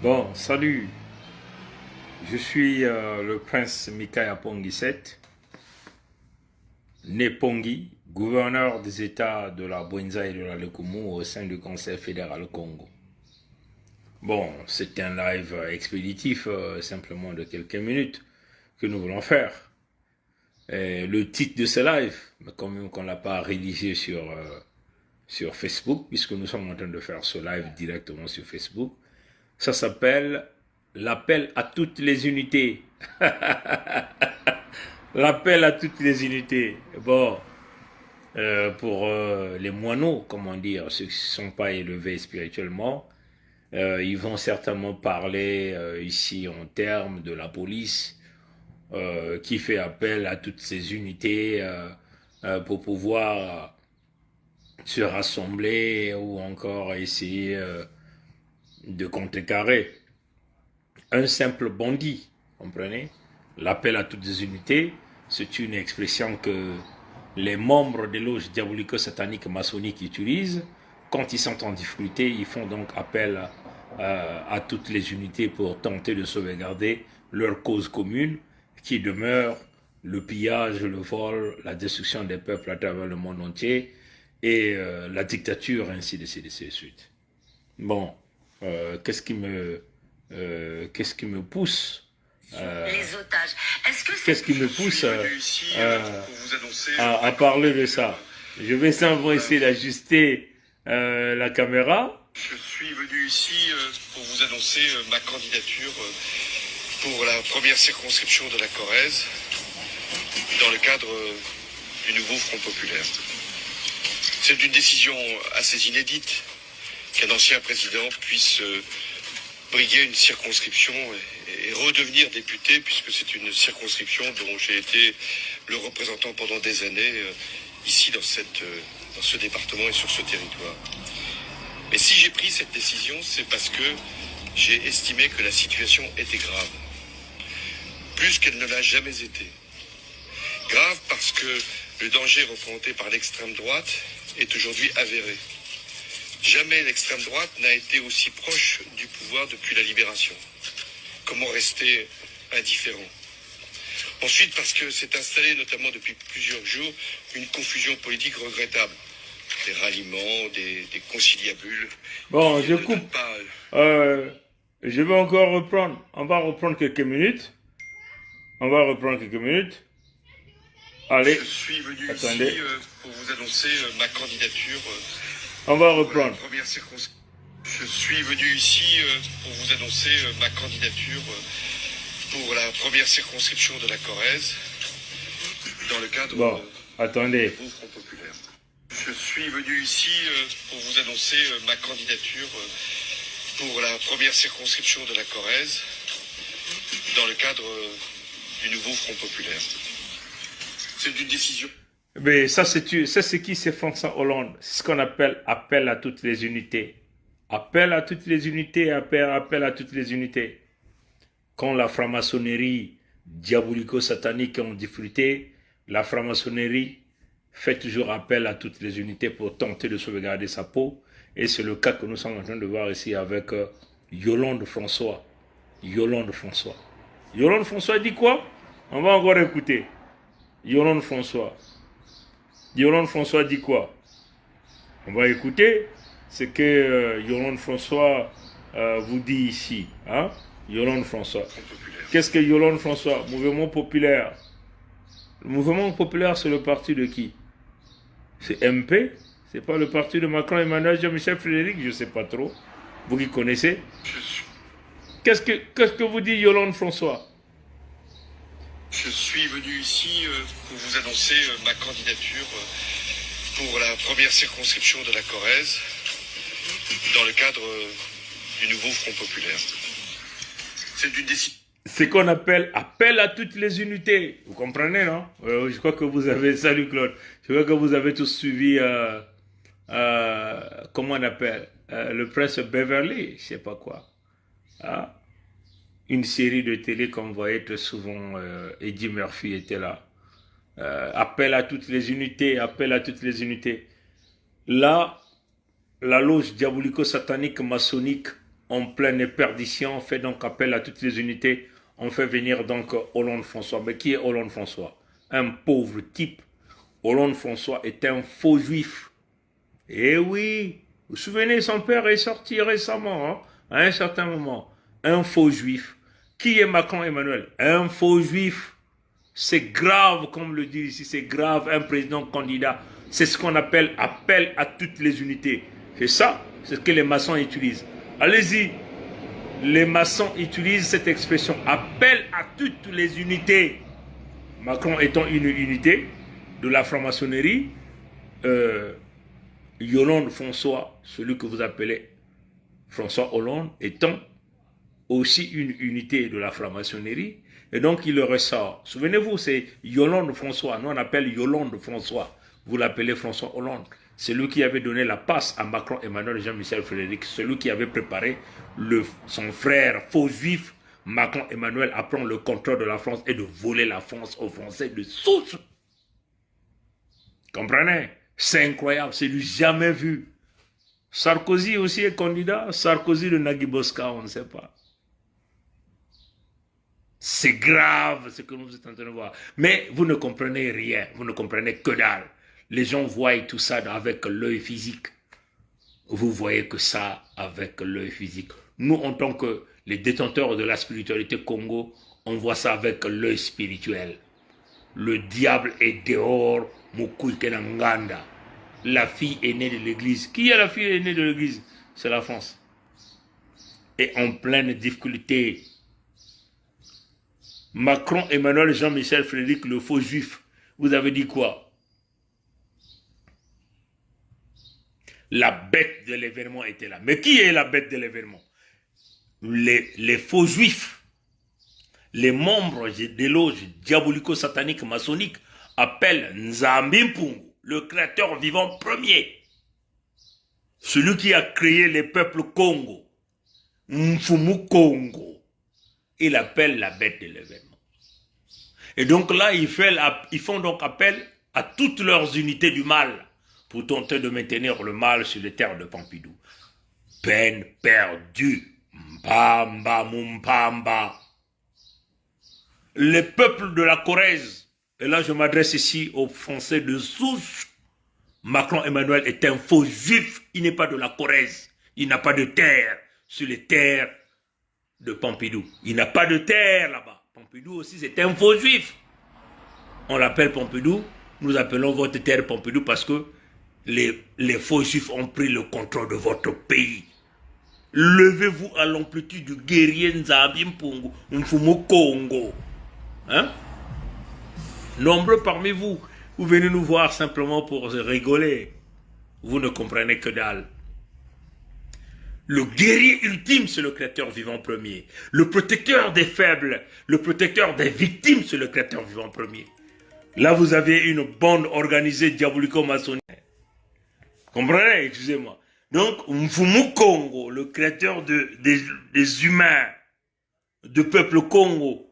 Bon, salut, je suis le prince Mikaya Pongisset, né Pongi, gouverneur des États de la Bwenza et de la Lekumu au sein du Conseil fédéral Congo. Bon, c'est un live expéditif, simplement de quelques minutes, que nous voulons faire. Et le titre de ce live, quand même qu'on ne l'a pas rédigé sur Facebook, puisque nous sommes en train de faire ce live directement sur Facebook, ça s'appelle l'appel à toutes les unités. L'appel à toutes les unités. Bon, pour les moineaux, comment dire, ceux qui ne sont pas élevés spirituellement, ils vont certainement parler ici en termes de la police qui fait appel à toutes ces unités pour pouvoir se rassembler ou encore essayer de contrecarrer un simple bandit, comprenez? L'appel à toutes les unités, c'est une expression que les membres des loges diabolico-sataniques maçonniques utilisent. Quand ils sont en difficulté, ils font donc appel à toutes les unités pour tenter de sauvegarder leur cause commune, qui demeure le pillage, le vol, la destruction des peuples à travers le monde entier et la dictature, ainsi de suite. Bon, qu'est-ce qui me pousse les otages. Qu'est-ce qui me pousse à parler de ça? Je vais simplement essayer d'ajuster la caméra. Je suis venu ici pour vous annoncer ma candidature pour la première circonscription de la Corrèze dans le cadre du nouveau Front populaire. C'est une décision assez inédite qu'un ancien président puisse briguer une circonscription et redevenir député, puisque c'est une circonscription dont j'ai été le représentant pendant des années ici dans ce département et sur ce territoire. Mais si j'ai pris cette décision, c'est parce que j'ai estimé que la situation était grave, plus qu'elle ne l'a jamais été. Grave parce que le danger représenté par l'extrême droite est aujourd'hui avéré. Jamais l'extrême droite n'a été aussi proche du pouvoir depuis la libération. Comment rester indifférent? Ensuite, parce que s'est installée, notamment depuis plusieurs jours, une confusion politique regrettable. Des ralliements, des conciliabules. Bon, je coupe. Je vais encore reprendre. On va reprendre quelques minutes. Allez, je suis venu attendez. Ici pour vous annoncer ma candidature. On va reprendre. Je suis venu ici pour vous annoncer ma candidature pour la première circonscription de la Corrèze dans le cadre attendez. du nouveau Front populaire. Je suis venu ici pour vous annoncer ma candidature pour la première circonscription de la Corrèze dans le cadre du nouveau Front populaire. C'est une décision. Mais ça, c'est ce qui c'est François Hollande. C'est ce qu'on appelle appel à toutes les unités. Appel à toutes les unités, appel à toutes les unités. Quand la franc-maçonnerie diabolico-satanique est en difficulté, la franc-maçonnerie fait toujours appel à toutes les unités pour tenter de sauvegarder sa peau. Et c'est le cas que nous sommes en train de voir ici avec Yolande François. Yolande François dit quoi? On va encore écouter. Yolande François dit quoi? On va écouter ce que Yolande François vous dit ici. Hein? Yolande François. Qu'est-ce que Yolande François? Mouvement populaire. Le mouvement populaire, c'est le parti de qui? C'est MP? C'est pas le parti de Macron, Emmanuel, Jean-Michel Frédéric? Je sais pas trop. Vous qui connaissez? Qu'est-ce que vous dit Yolande François? Je suis venu ici pour vous annoncer ma candidature pour la première circonscription de la Corrèze dans le cadre du nouveau Front populaire. C'est une décision. C'est qu'on appelle appel à toutes les unités. Vous comprenez, non? Je crois que vous avez... Salut Claude. Je crois que vous avez tous suivi... comment on appelle? Le prince Beverly, je sais pas quoi. Ah. Une série de télé qu'on voyait très souvent, Eddie Murphy était là. Appel à toutes les unités, appel à toutes les unités. Là, la loge diabolico-satanique maçonnique en pleine perdition, fait donc appel à toutes les unités. On fait venir donc Hollande François. Mais qui est Hollande François? Un pauvre type. Hollande François est un faux juif. Eh oui, vous vous souvenez, son père est sorti récemment, hein, à un certain moment. Un faux juif. Qui est Macron Emmanuel? Un faux juif. C'est grave, comme le dit ici, c'est grave, un président candidat. C'est ce qu'on appelle appel à toutes les unités. C'est ça, c'est ce que les maçons utilisent. Allez-y, les maçons utilisent cette expression, appel à toutes les unités. Macron étant une unité de la franc-maçonnerie, Hollande François, celui que vous appelez François Hollande, étant aussi une unité de la franc-maçonnerie, et donc il le ressort. Souvenez-vous, c'est Hollande François, nous on appelle Hollande François, vous l'appelez François Hollande. C'est lui qui avait donné la passe à Macron, Emmanuel, Jean-Michel Frédéric, celui qui avait préparé son frère faux juif, Macron, Emmanuel, à prendre le contrôle de la France et de voler la France aux Français de souche. Comprenez? C'est incroyable, c'est du jamais vu. Sarkozy aussi est candidat, Sarkozy de Nagui Bosca, on ne sait pas. C'est grave ce que nous êtes en train de voir. Mais vous ne comprenez rien, vous ne comprenez que dalle. Les gens voient tout ça avec l'œil physique. Vous voyez que ça avec l'œil physique. Nous, en tant que les détenteurs de la spiritualité Congo, on voit ça avec l'œil spirituel. Le diable est dehors, Mukuikenanganda. La fille aînée de l'église. Qui est la fille aînée de l'église? C'est la France. Et en pleine difficulté. Macron, Emmanuel, Jean-Michel Frédéric, le faux juif. Vous avez dit quoi? La bête de l'événement était là. Mais qui est la bête de l'événement? Les faux juifs, les membres des loges diabolico-sataniques maçonniques appellent Nzambimpungu, le créateur vivant premier. Celui qui a créé les peuples Congo. Mfumu Congo. Il appelle la bête de l'événement. Et donc là, ils font donc appel à toutes leurs unités du mal pour tenter de maintenir le mal sur les terres de Pompidou. Peine perdue. Mbamba, Mumpamba. Les peuples de la Corrèze, et là je m'adresse ici aux Français de souche, Macron Emmanuel est un faux juif, il n'est pas de la Corrèze, il n'a pas de terre sur les terres de Pompidou. Il n'a pas de terre là-bas. Pompidou aussi c'est un faux juif. On l'appelle Pompidou, nous appelons votre terre Pompidou parce que les faux juifs ont pris le contrôle de votre pays. Levez-vous à l'amplitude du guerrier Nzambimpungu, Mfumu Congo. Hein? Nombreux parmi vous, vous venez nous voir simplement pour rigoler. Vous ne comprenez que dalle. Le guerrier ultime, c'est le créateur vivant premier. Le protecteur des faibles, le protecteur des victimes, c'est le créateur vivant premier. Là, vous avez une bande organisée diabolico-maçonnique. Comprenez? Excusez-moi. Donc, Mfumu Congo, le créateur des humains, du peuple Congo,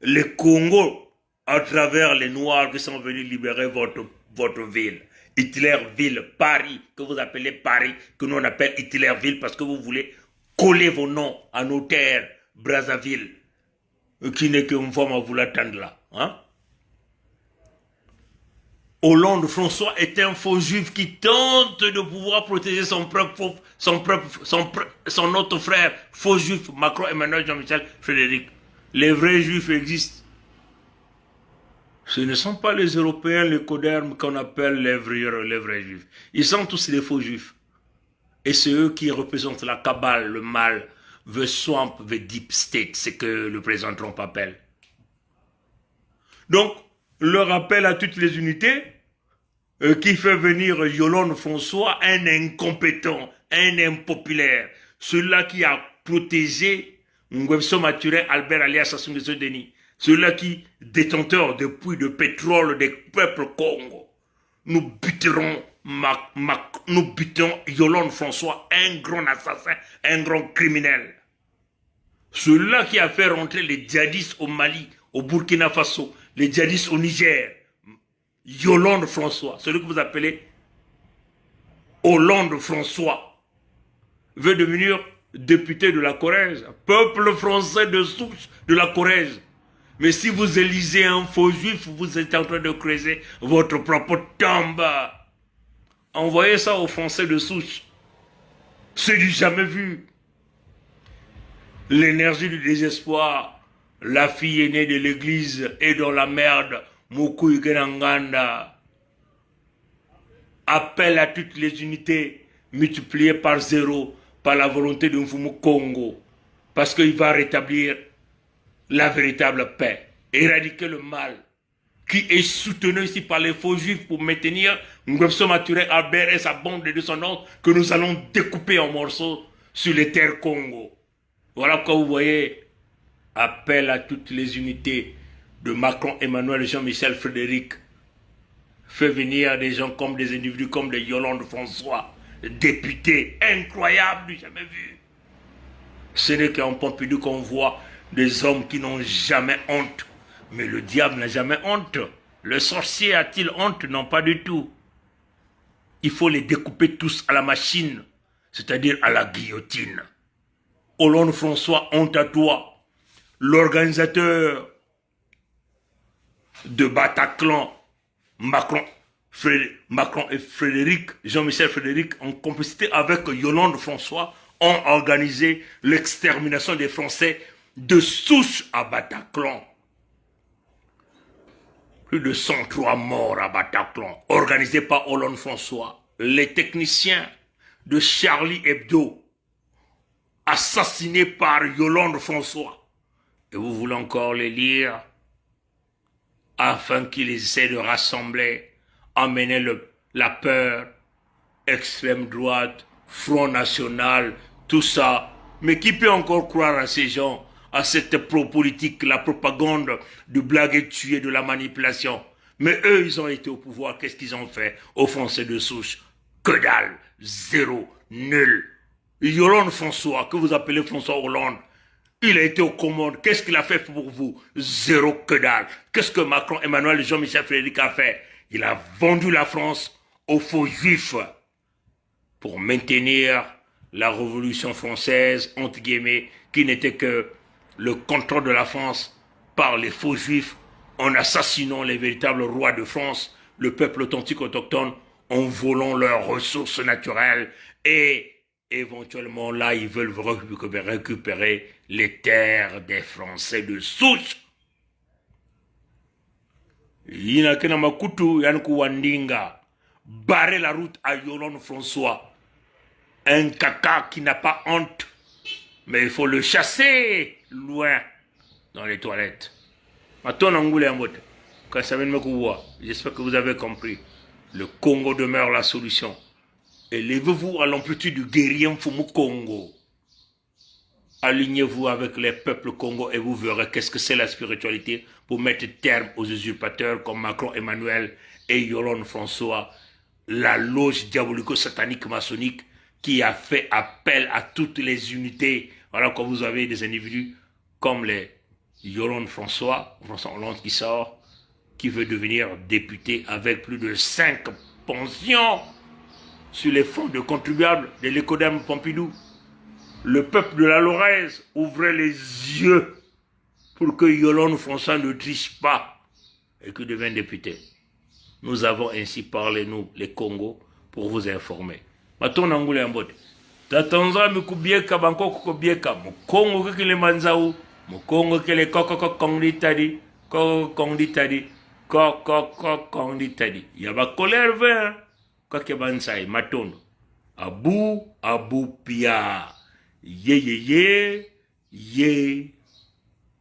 les Congos, à travers les Noirs qui sont venus libérer votre ville. Hitlerville, Paris, que vous appelez Paris, que nous on appelle Hitlerville parce que vous voulez coller vos noms à nos terres, Brazzaville, qui n'est qu'une forme à vous l'attendre là. Hein? Hollande François est un faux juif qui tente de pouvoir protéger son autre frère, faux juif, Macron, Emmanuel, Jean-Michel, Frédéric. Les vrais juifs existent. Ce ne sont pas les Européens, les codermes qu'on appelle les vrais juifs. Ils sont tous des faux juifs. Et c'est eux qui représentent la cabale, le mal, the swamp, the deep state, c'est que le président Trump appelle. Donc, le rappel à toutes les unités, qui fait venir Hollande François, un incompétent, un impopulaire, celui-là qui a protégé Nguesso Maturin, Albert alias Sassou Nguesso Denis, celui-là qui, détenteur de puits de pétrole des peuples Congo, nous buterons Hollande François, un grand assassin, un grand criminel. Celui-là qui a fait rentrer les djihadistes au Mali, au Burkina Faso, les djihadistes au Niger, Hollande François, celui que vous appelez Hollande François, veut devenir député de la Corrèze, peuple français de souche de la Corrèze. Mais si vous élisez un faux juif, vous êtes en train de creuser votre propre tombe. Envoyez ça aux Français de souche. C'est du jamais vu. L'énergie du désespoir. La fille aînée de l'église est dans la merde. Moukoui Genanganda. Appel à toutes les unités multipliées par 0 par la volonté de Mfumu Congo. Parce qu'il va rétablir la véritable paix. Éradiquer le mal qui est soutenu ici par les faux juifs pour maintenir Ngwebso Maturé Albert et sa bande de descendants que nous allons découper en morceaux sur les terres Congo. Voilà pourquoi vous voyez, appel à toutes les unités de Macron, Emmanuel, Jean-Michel, Frédéric, fait venir des gens comme des individus comme des Yolande François, députés incroyables du jamais vu. Ce n'est qu'en Pompidou qu'on voit des hommes qui n'ont jamais honte. Mais le diable n'a jamais honte. Le sorcier a-t-il honte? Non, pas du tout. Il faut les découper tous à la machine, c'est-à-dire à la guillotine. Hollande François, honte à toi. L'organisateur de Bataclan, Macron et Frédéric, Jean-Michel Frédéric, en complicité avec Yolande François, ont organisé l'extermination des Français de souche à Bataclan. Plus de 103 morts à Bataclan, organisés par Hollande François. Les techniciens de Charlie Hebdo, assassinés par Yolande François. Et vous voulez encore les lire afin qu'ils essaient de rassembler, emmener la peur, extrême droite, Front National, tout ça. Mais qui peut encore croire à ces gens, à cette pro-politique, la propagande de blague et tuer, de la manipulation? Mais eux, ils ont été au pouvoir. Qu'est-ce qu'ils ont fait aux Français de souche? Que dalle, zéro, nul. Yolande François, que vous appelez François Hollande, il a été aux commandes. Qu'est-ce qu'il a fait pour vous? Zéro, que dalle. Qu'est-ce que Macron, Emmanuel et Jean-Michel Frédéric a fait? Il a vendu la France aux faux juifs pour maintenir la révolution française, entre guillemets, qui n'était que le contrôle de la France par les faux juifs, en assassinant les véritables rois de France, le peuple authentique autochtone, en volant leurs ressources naturelles, et éventuellement là, ils veulent récupérer les terres des Français de souche. Yinakena Makutu, Yankou Wandinga, barrer la route à Yolande François. Un caca qui n'a pas honte, mais il faut le chasser loin dans les toilettes. J'espère que vous avez compris. Le Congo demeure la solution. Élevez-vous à l'amplitude du guerrier Mfumu Congo. Alignez-vous avec les peuples Congo et vous verrez qu'est-ce que c'est la spiritualité pour mettre terme aux usurpateurs comme Macron Emmanuel et Yolande François, la loge diabolico-satanique maçonnique qui a fait appel à toutes les unités. Voilà, quand vous avez des individus comme les Yolande François Hollande qui sort, qui veut devenir député avec plus de 5 pensions sur les fonds de contribuables de l'écodème Pompidou. Le peuple de la Lorraise ouvrait les yeux pour que Yolande François ne triche pas et que devienne député. Nous avons ainsi parlé, nous, les Congos, pour vous informer. Maton Angoulé Ambote. Tatanza Mikubieka Bangkok Kobieka, Mokongo Kile Manzao, Mokongo Kile Koko Kongditadi, Koko Kongditadi, Koko Kongditadi. Yaba colère vert, Kakebansai, Maton. Abou Pia. Ye ye ye, ye